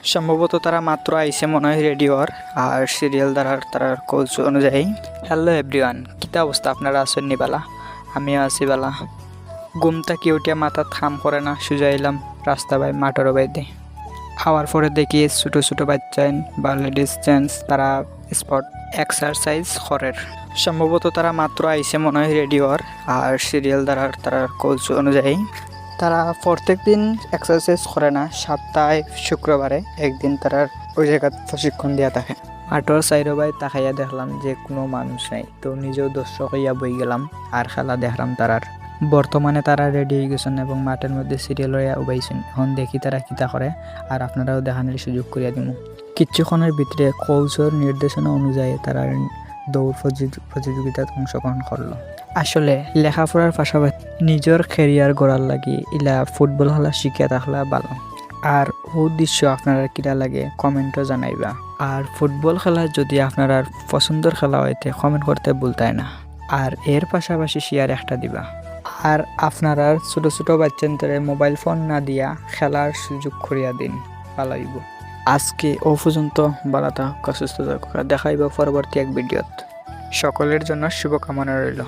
সম্ভবত তারা মাত্র আইসে মনে হয় রেডিওর আর সিরিয়াল দ্বারার তারার কোচ অনুযায়ী। হ্যালো এভরিওয়ান, কিতা অবস্থা আপনারা আছেন নিবালা? আমিও আছি বালা। ঘুমটা কি উঠিয়া মাথা থাম করে না, সুজা এলাম রাস্তা বাই মাঠের বাইতে। খাওয়ার পরে দেখি ছোটো ছোটো বাচ্চা বা লেডিস জেন্টস তারা স্পট এক্সারসাইজ করের। সম্ভবত তারা মাত্র আইসে মনে হয় রেডিওর আর সিরিয়াল দ্বারার তারার কোচ অনুযায়ী। তারা প্রত্যেক দিন এক্সারসাইজ করে না, সপ্তাহে শুক্রবারে একদিন তারা ওই জায়গায় প্রশিক্ষণ দেওয়া থাকে। মাঠের সাইডে বাই তাকাইয়া দেখলাম যে কোনো মানুষ নাই, তো নিজেও দর্শক হইয়া বই গেলাম আর খেলা দেখলাম তারার। বর্তমানে তারা রেডি হয়ে গেছেন এবং মাঠের মধ্যে সিরিয়াল হইয়া উবাইছেন। এখন দেখি তারা কিতা করে আর আপনারাও দেখানোর সুযোগ করিয়া দিব। কিছুক্ষণের ভিতরে কোচের নির্দেশনা অনুযায়ী তারা দৌড় প্রতিযোগিতায় অংশগ্রহণ করলো। আসলে লেখাপড়ার পাশাপাশি নিজের ক্যারিয়ার গড়ার লাগি ইলা ফুটবল খেলা শিখিয়া থাকলে ভালো। আর উদ্দেশ্য আপনারা কিরা লাগে কমেন্টও জানাইবা। আর ফুটবল খেলা যদি আপনার পছন্দের খেলা হইতে কমেন্ট করতে ভুলতাই না। আর এর পাশাপাশি শেয়ার একটা দিবা। আর আপনারা ছোটো ছোটো বাচ্চাদের মোবাইল ফোন না দিয়া খেলার সুযোগ করিয়া দিন, ভালো হইব। আজকে ও পর্যন্ত ভালো থাকুক, সুস্থ থাকুক। দেখাইব পরবর্তী এক ভিডিওত। সকলের জন্য শুভকামনা রইল।